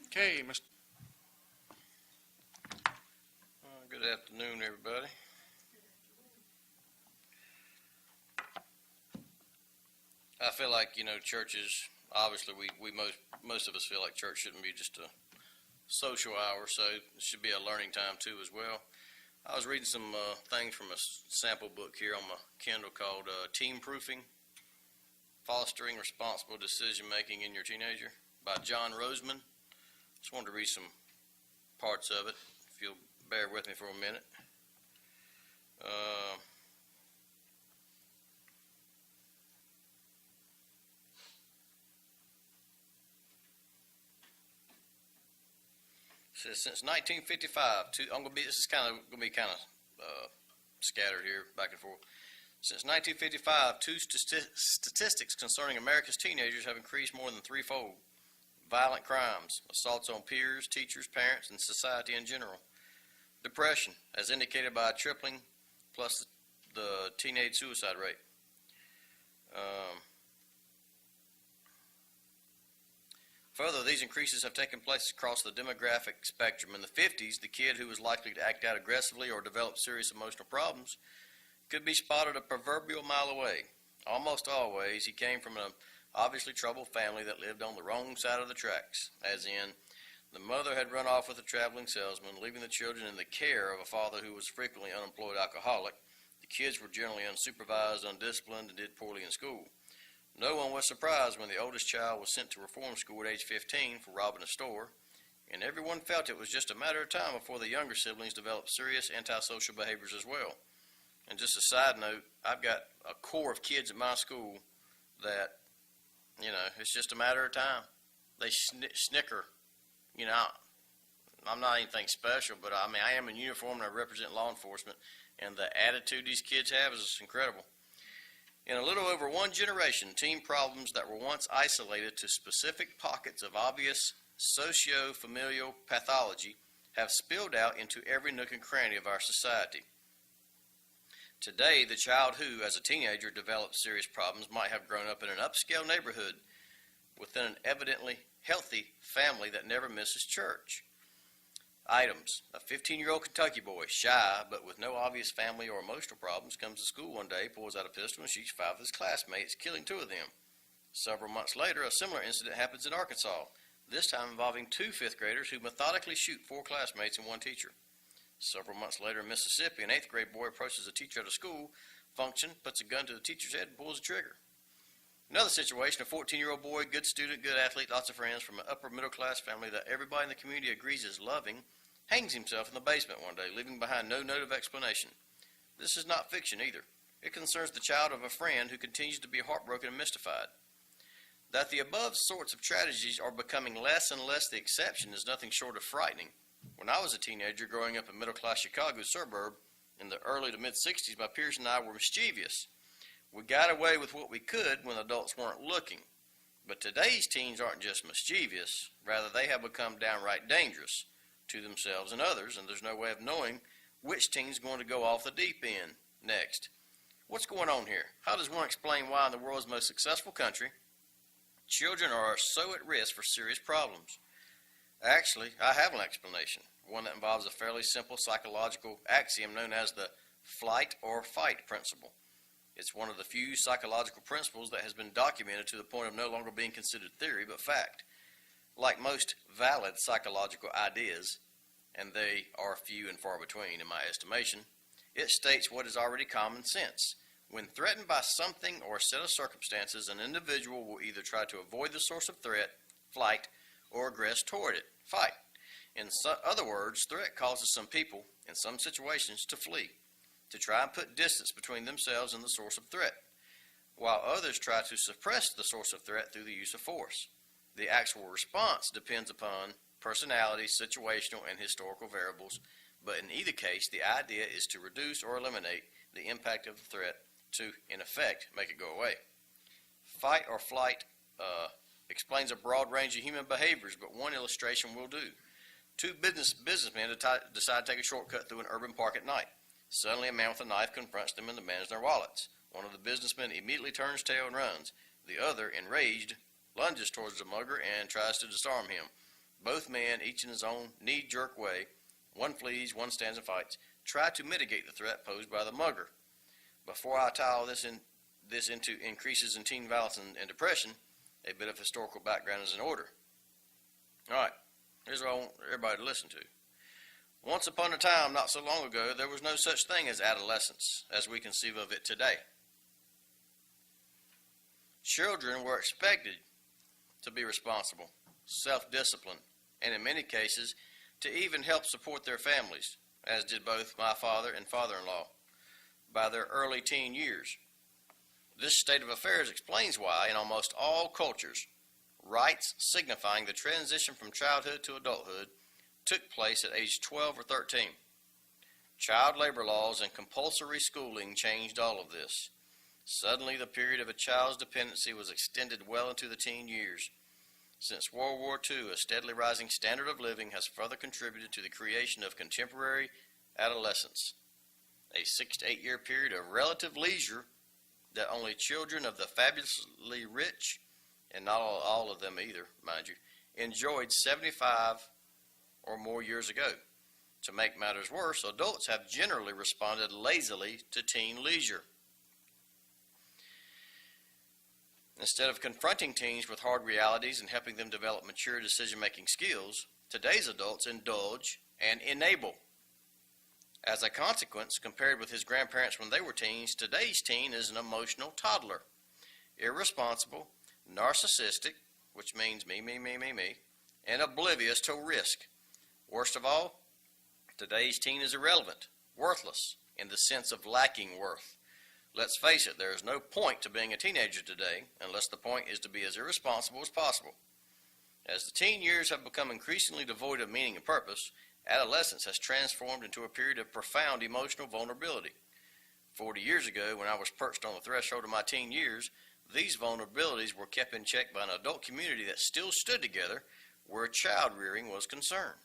Okay, Mr. Good afternoon, everybody. I feel like, churches, obviously most of us feel like church shouldn't be just a social hour, so it should be a learning time too as well. I was reading some things from a sample book here on my Kindle called Team Proofing, Fostering Responsible Decision Making in Your Teenager by John Roseman. Just wanted to read some parts of it, if you'll bear with me for a minute. Says since 1955, this is going to be kind of scattered here back and forth. Since 1955, two statistics concerning America's teenagers have increased more than threefold: violent crimes, assaults on peers, teachers, parents, and society in general; depression, as indicated by a tripling, plus the teenage suicide rate. Further, these increases have taken place across the demographic spectrum. In the 50s, the kid who was likely to act out aggressively or develop serious emotional problems could be spotted a proverbial mile away. Almost always, he came from an obviously troubled family that lived on the wrong side of the tracks, as in, the mother had run off with a traveling salesman, leaving the children in the care of a father who was frequently unemployed alcoholic. The kids were generally unsupervised, undisciplined, and did poorly in school. No one was surprised when the oldest child was sent to reform school at age 15 for robbing a store, and everyone felt it was just a matter of time before the younger siblings developed serious antisocial behaviors as well. And just a side note, I've got a core of kids at my school that, it's just a matter of time. They snicker. I'm not anything special, but I am in uniform and I represent law enforcement, and the attitude these kids have is incredible. In a little over one generation, teen problems that were once isolated to specific pockets of obvious socio-familial pathology have spilled out into every nook and cranny of our society. Today, the child who, as a teenager, develops serious problems might have grown up in an upscale neighborhood within an evidently healthy family that never misses church. Items: a 15-year-old Kentucky boy, shy but with no obvious family or emotional problems, comes to school one day, pulls out a pistol, and shoots 5 of his classmates, killing 2 of them. Several months later, a similar incident happens in Arkansas, this time involving 2 fifth graders who methodically shoot 4 classmates and 1 teacher. Several months later in Mississippi, an 8th grade boy approaches a teacher at a school function, puts a gun to the teacher's head, and pulls the trigger. Another situation, a 14-year-old boy, good student, good athlete, lots of friends, from an upper middle class family that everybody in the community agrees is loving, hangs himself in the basement one day, leaving behind no note of explanation. This is not fiction either. It concerns the child of a friend who continues to be heartbroken and mystified. That the above sorts of tragedies are becoming less and less the exception is nothing short of frightening. When I was a teenager growing up in middle-class Chicago suburb in the early to mid-60s, my peers and I were mischievous. We got away with what we could when adults weren't looking. But today's teens aren't just mischievous, rather they have become downright dangerous to themselves and others, and there's no way of knowing which teen's going to go off the deep end next. What's going on here? How does one explain why in the world's most successful country, children are so at risk for serious problems? Actually, I have an explanation, one that involves a fairly simple psychological axiom known as the flight or fight principle. It's one of the few psychological principles that has been documented to the point of no longer being considered theory but fact. Like most valid psychological ideas, and they are few and far between in my estimation, it states what is already common sense. When threatened by something or a set of circumstances, an individual will either try to avoid the source of threat, flight, or aggress toward it, fight. In other words, threat causes some people, in some situations, to flee, to try and put distance between themselves and the source of threat, while others try to suppress the source of threat through the use of force. The actual response depends upon personality, situational, and historical variables, but in either case, the idea is to reduce or eliminate the impact of the threat to, in effect, make it go away. Fight or flight explains a broad range of human behaviors, but one illustration will do. 2 businessmen decide to take a shortcut through an urban park at night. Suddenly, a man with a knife confronts them and demands their wallets. One of the businessmen immediately turns tail and runs. The other, enraged, lunges towards the mugger and tries to disarm him. Both men, each in his own knee-jerk way, one flees, one stands and fights, try to mitigate the threat posed by the mugger. Before I tie all this into increases in teen violence and depression, a bit of historical background is in order. All right, here's what I want everybody to listen to. Once upon a time, not so long ago, there was no such thing as adolescence as we conceive of it today. Children were expected to be responsible, self-disciplined, and in many cases, to even help support their families, as did both my father and father-in-law, by their early teen years. This state of affairs explains why, in almost all cultures, rites signifying the transition from childhood to adulthood took place at age 12 or 13. Child labor laws and compulsory schooling changed all of this. Suddenly, the period of a child's dependency was extended well into the teen years. Since World War II, a steadily rising standard of living has further contributed to the creation of contemporary adolescence, a 6 to 8 year period of relative leisure that only children of the fabulously rich, and not all of them either, mind you, enjoyed 75 or more years ago. To make matters worse, adults have generally responded lazily to teen leisure. Instead of confronting teens with hard realities and helping them develop mature decision-making skills, today's adults indulge and enable. As a consequence, compared with his grandparents when they were teens, today's teen is an emotional toddler, irresponsible, narcissistic, which means me, and oblivious to risk. Worst of all, today's teen is irrelevant, worthless, in the sense of lacking worth. Let's face it, there is no point to being a teenager today unless the point is to be as irresponsible as possible. As the teen years have become increasingly devoid of meaning and purpose, adolescence has transformed into a period of profound emotional vulnerability. 40 years ago, when I was perched on the threshold of my teen years, these vulnerabilities were kept in check by an adult community that still stood together where child rearing was concerned.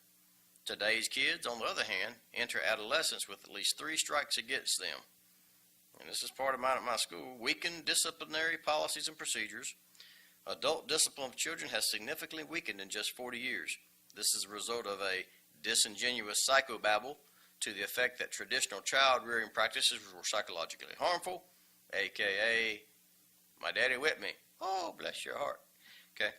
Today's kids, on the other hand, enter adolescence with at least 3 strikes against them. And this is part of mine at my school, weakened disciplinary policies and procedures. Adult discipline of children has significantly weakened in just 40 years. This is a result of a disingenuous psychobabble to the effect that traditional child rearing practices were psychologically harmful, aka my daddy whipped me. Oh, bless your heart. Okay.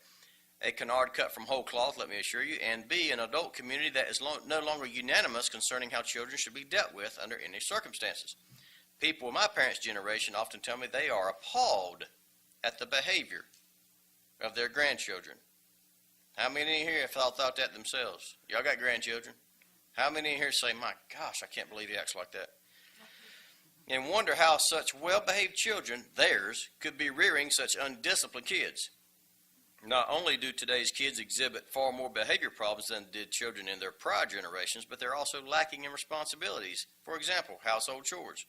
A canard cut from whole cloth, let me assure you, and B, an adult community that is no longer unanimous concerning how children should be dealt with under any circumstances. People of my parents' generation often tell me they are appalled at the behavior of their grandchildren. How many in here have thought that themselves? Y'all got grandchildren? How many in here say, my gosh, I can't believe he acts like that? And wonder how such well-behaved children, theirs, could be rearing such undisciplined kids. Not only do today's kids exhibit far more behavior problems than did children in their prior generations, but they're also lacking in responsibilities. For example, household chores.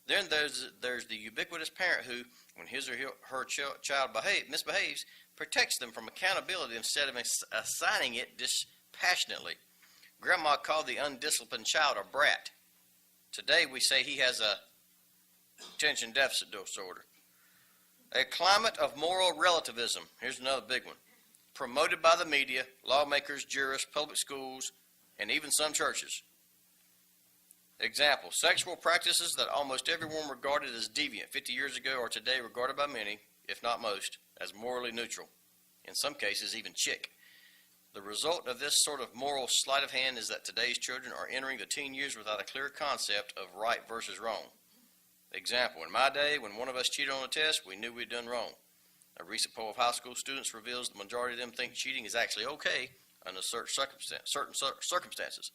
Then there's the ubiquitous parent who, when his or her child misbehaves, protects them from accountability instead of assigning it dispassionately. Grandma called the undisciplined child a brat. Today we say he has a attention deficit disorder. A climate of moral relativism, here's another big one, promoted by the media, lawmakers, jurists, public schools, and even some churches. Example, sexual practices that almost everyone regarded as deviant 50 years ago are today regarded by many, if not most, as morally neutral, in some cases even chic. The result of this sort of moral sleight of hand is that today's children are entering the teen years without a clear concept of right versus wrong. Example, in my day, when one of us cheated on a test, we knew we'd done wrong. A recent poll of high school students reveals the majority of them think cheating is actually okay under certain circumstances.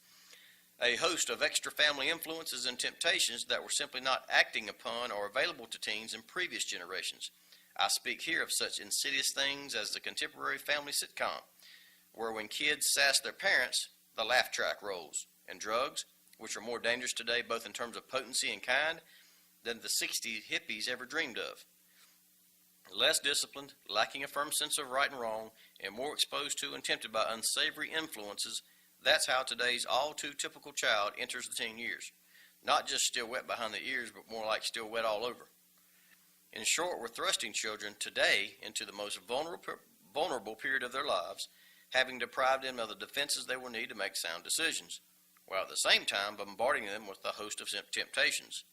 A host of extra family influences and temptations that were simply not acting upon or available to teens in previous generations. I speak here of such insidious things as the contemporary family sitcom, where when kids sass their parents, the laugh track rolls, and drugs, which are more dangerous today both in terms of potency and kind than the 60s hippies ever dreamed of. Less disciplined, lacking a firm sense of right and wrong, and more exposed to and tempted by unsavory influences, that's how today's all-too-typical child enters the teen years. Not just still wet behind the ears, but more like still wet all over. In short, we're thrusting children today into the most vulnerable period of their lives, having deprived them of the defenses they will need to make sound decisions, while at the same time bombarding them with a host of temptations.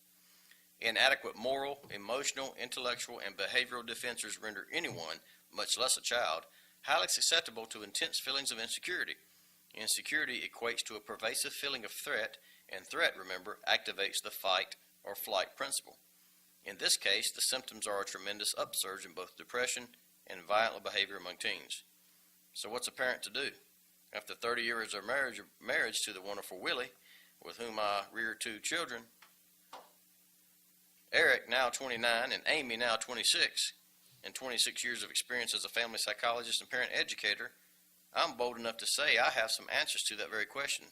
Inadequate moral, emotional, intellectual, and behavioral defenses render anyone, much less a child, highly susceptible to intense feelings of insecurity. Insecurity equates to a pervasive feeling of threat, and threat, remember, activates the fight or flight principle. In this case, the symptoms are a tremendous upsurge in both depression and violent behavior among teens. So what's a parent to do? After 30 years of marriage to the wonderful Willie, with whom I reared 2 children, Eric, now 29, and Amy, now 26, and 26 years of experience as a family psychologist and parent educator, I'm bold enough to say I have some answers to that very question.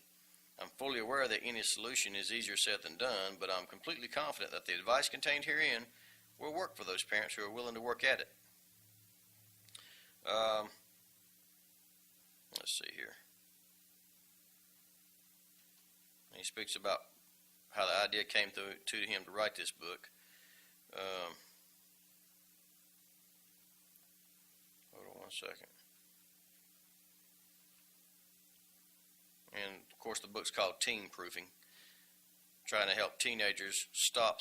I'm fully aware that any solution is easier said than done, but I'm completely confident that the advice contained herein will work for those parents who are willing to work at it. Let's see here. He speaks about how the idea came to him to write this book. Hold on one second. And of course the book's called Teen Proofing, trying to help teenagers stop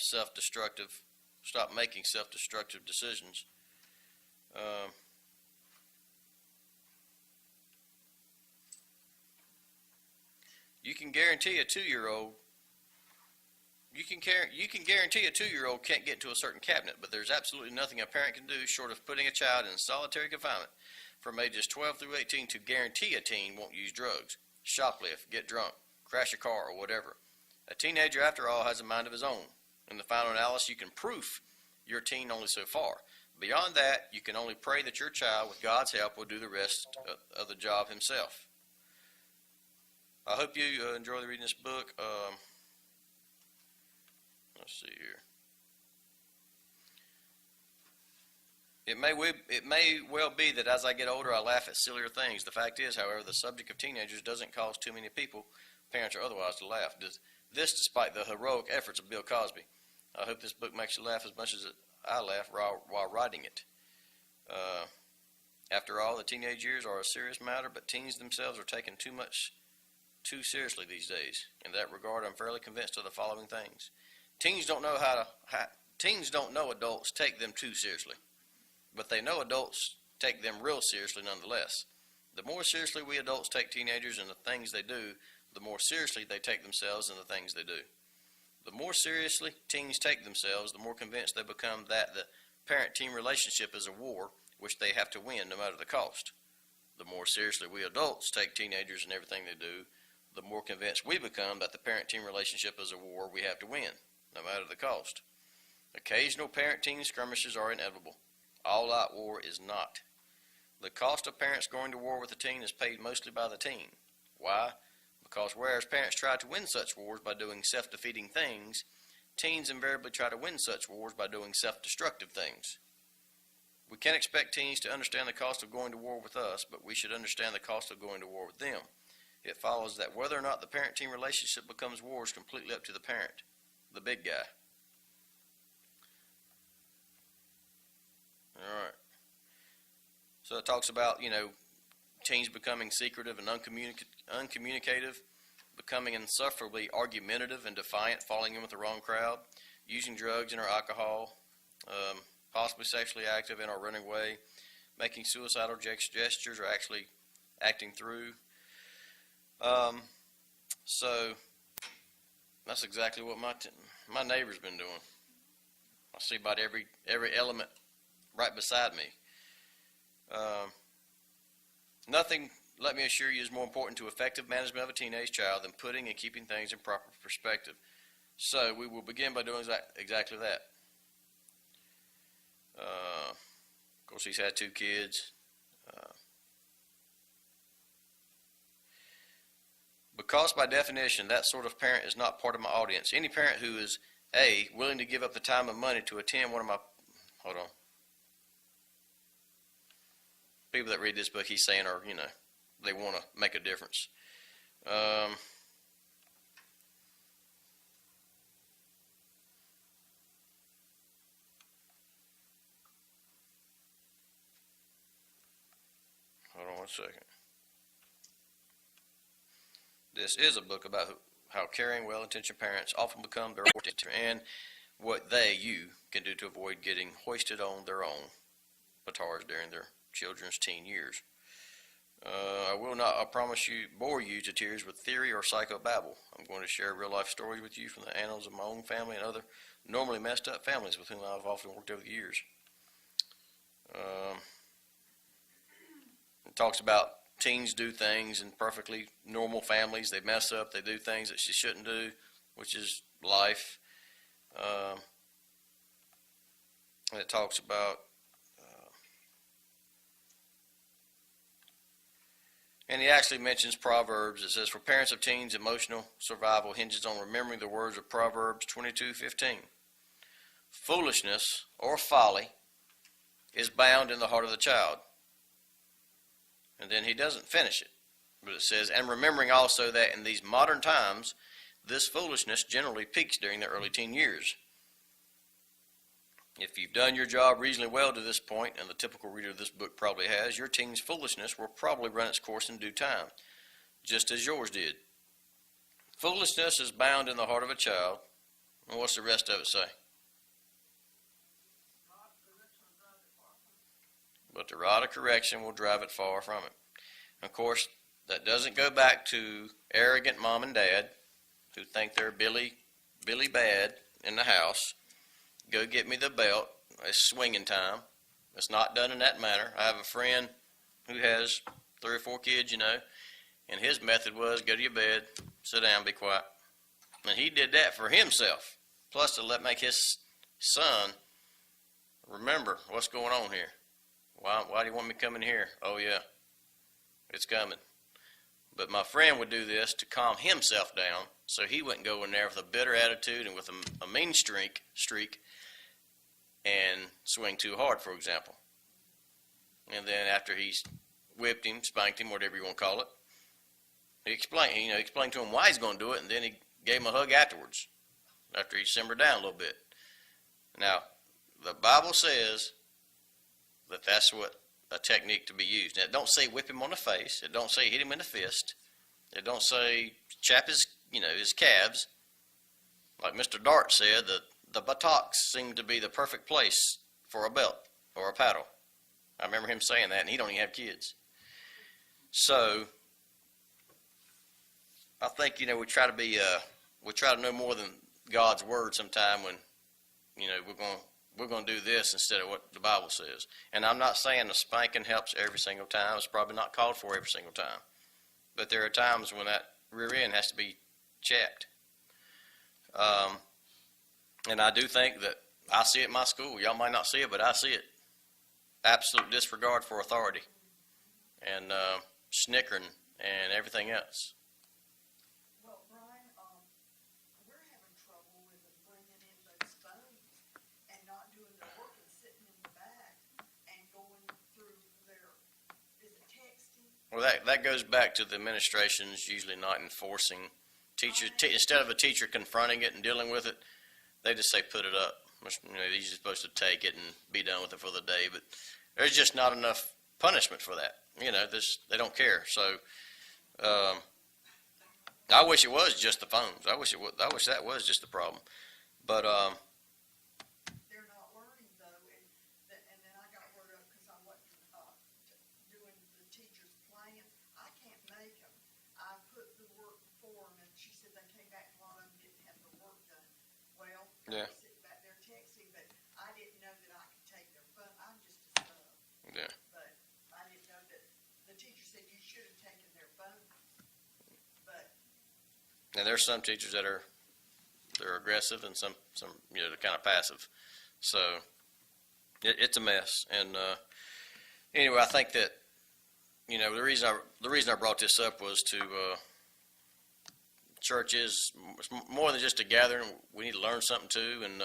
making self-destructive decisions. You can guarantee a 2-year-old can't get to a certain cabinet, but there's absolutely nothing a parent can do short of putting a child in solitary confinement from ages 12 through 18 to guarantee a teen won't use drugs, shoplift, get drunk, crash a car, or whatever. A teenager, after all, has a mind of his own. In the final analysis, you can proof your teen only so far. Beyond that, you can only pray that your child, with God's help, will do the rest of the job himself. I hope you enjoy reading this book. Let's see here. It may well be that as I get older, I laugh at sillier things. The fact is, however, the subject of teenagers doesn't cause too many people, parents or otherwise, to laugh. This despite the heroic efforts of Bill Cosby. I hope this book makes you laugh as much as I laugh while writing it. After all, the teenage years are a serious matter, but teens themselves are taken too seriously these days. In that regard, I'm fairly convinced of the following things. Teens don't know adults take them too seriously, but they know adults take them real seriously nonetheless. The more seriously we adults take teenagers and the things they do, the more seriously they take themselves and the things they do. The more seriously teens take themselves, the more convinced they become that the parent-teen relationship is a war which they have to win no matter the cost. The more seriously we adults take teenagers and everything they do, the more convinced we become that the parent-teen relationship is a war we have to win no matter the cost. Occasional parent-teen skirmishes are inevitable. All-out war is not. The cost of parents going to war with a teen is paid mostly by the teen. Why? Because whereas parents try to win such wars by doing self-defeating things, teens invariably try to win such wars by doing self-destructive things. We can't expect teens to understand the cost of going to war with us, but we should understand the cost of going to war with them. It follows that whether or not the parent-teen relationship becomes war is completely up to the parent, the big guy. All right. So it talks about, teens becoming secretive and uncommunicative, becoming insufferably argumentative and defiant, falling in with the wrong crowd, using drugs and or alcohol, possibly sexually active and or running away, making suicidal gestures or actually acting through. So that's exactly what my neighbor's been doing. I see about every element right beside me. Nothing, let me assure you, is more important to effective management of a teenage child than putting and keeping things in proper perspective. So we will begin by doing exactly that. Of course, he's had 2 kids. Because by definition, that sort of parent is not part of my audience. Any parent who is, A, willing to give up the time and money to attend one of my, people that read this book, he's saying, are, they want to make a difference. Hold on one second. this is a book about how caring, well-intentioned parents often become their own teacher and what you can do to avoid getting hoisted on their own petards during their children's teen years. I will not, I promise you, bore you to tears with theory or psychobabble. I'm going to share real-life stories with you from the annals of my own family and other normally messed-up families with whom I've often worked over the years. It talks about teens do things in perfectly normal families. They mess up. They do things that she shouldn't do, which is life. And it talks about and he actually mentions Proverbs. It says, for parents of teens, emotional survival hinges on remembering the words of Proverbs 22:15. Foolishness or folly is bound in the heart of the child. And then he doesn't finish it. But it says, and remembering also that in these modern times, this foolishness generally peaks during the early teen years. If you've done your job reasonably well to this point, and the typical reader of this book probably has, your teen's foolishness will probably run its course in due time, just as yours did. Foolishness is bound in the heart of a child. And what's the rest of it say? But the rod of correction will drive it far from it. Of course, that doesn't go back to arrogant mom and dad who think they're Billy bad in the house. Go get me the belt. It's swinging time. It's not done in that manner. I have a friend who has 3 or 4 kids, and his method was go to your bed, sit down, be quiet. And he did that for himself, plus to make his son remember what's going on here. Why do you want me coming here? Oh, yeah, it's coming. But my friend would do this to calm himself down so he wouldn't go in there with a bitter attitude and with a mean streak and swing too hard, for example. And then after he's whipped him, spanked him, whatever you want to call it, he explained to him why he's going to do it, and then he gave him a hug afterwards after he simmered down a little bit. Now, the Bible says that that's what a technique to be used. Now, it don't say whip him on the face. It don't say hit him in the fist. It don't say chap his calves. Like Mr. Dart said, the buttocks seem to be the perfect place for a belt or a paddle. I remember him saying that, and he don't even have kids. So I think we try to know more than God's word sometime when we're going to do this instead of what the Bible says. And I'm not saying the spanking helps every single time. It's probably not called for every single time. But there are times when that rear end has to be checked. And I do think that I see it in my school. Y'all might not see it, but I see it. Absolute disregard for authority and snickering and everything else. Well, Bryan, we're having trouble with them bringing in those phones and not doing their work and sitting in the back and going through is it texting? Well, that goes back to the administration's usually not enforcing teachers. Instead of a teacher confronting it and dealing with it, they just say put it up. They're usually supposed to take it and be done with it for the day, but there's just not enough punishment for that. They don't care. So I wish it was just the phones. I wish that was just the problem. But they're not learning though, and then I got word up because I wasn't doing the teacher's plan. I can't make them. I put the work before them, and she said they came back and a lot of them didn't have the work done. Well, yeah. They're sitting back there texting, but I didn't know that I could take their phone. I'm just a sub. Yeah. But I didn't know that the teacher said you should have taken their phone. But and there's some teachers that they're aggressive and some they're kind of passive. So it's a mess. And anyway, I think that the reason I brought this up was to church is more than just a gathering. We need to learn something too, and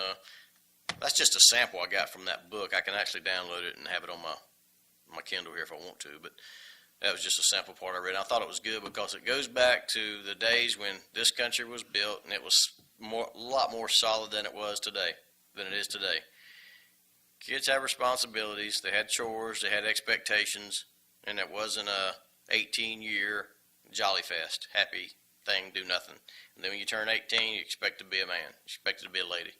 that's just a sample I got from that book. I can actually download it and have it on my Kindle here if I want to, but that was just a sample part I read. I thought it was good because it goes back to the days when this country was built, and it was a lot more solid than it is today. Kids have responsibilities. They had chores. They had expectations, and it wasn't a 18-year jolly fest, happy thing, do nothing. And then when you turn 18, you expect to be a man, you expect to be a lady.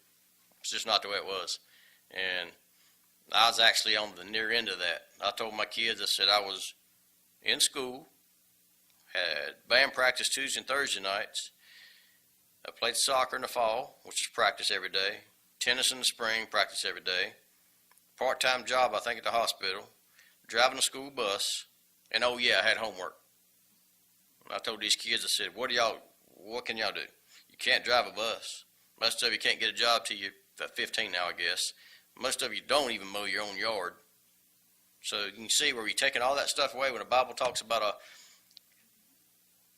It's just not the way it was. And I was actually on the near end of that. I told my kids, I said I was in school, had band practice Tuesday and Thursday nights. I played soccer in the fall, which is practice every day. Tennis in the spring, practice every day. Part-time job, I think, at the hospital. Driving a school bus. And, oh, yeah, I had homework. I told these kids, I said, what can y'all do? You can't drive a bus. Most of you can't get a job till you're 15 now, I guess. Most of you don't even mow your own yard. So you can see where you're taking all that stuff away when the Bible talks about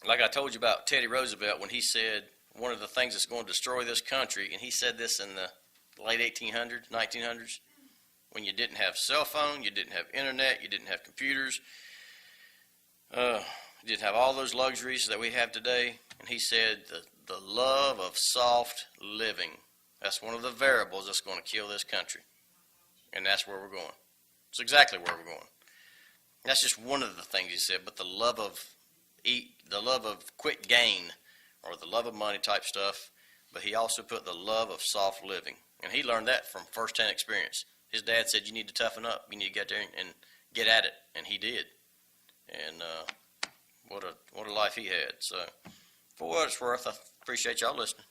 like I told you about Teddy Roosevelt when he said one of the things that's going to destroy this country, and he said this in the late 1800s, 1900s, when you didn't have cell phone, you didn't have internet, you didn't have computers, you didn't have all those luxuries that we have today. And he said the love of soft living, that's one of the variables that's going to kill this country. And that's where we're going. It's exactly where we're going. That's just one of the things he said, but the love of quick gain, or the love of money type stuff, but he also put the love of soft living. And he learned that from first-hand experience. His dad said, you need to toughen up. You need to get there and get at it. And he did. And what a life he had. So for what it's worth, I appreciate y'all listening.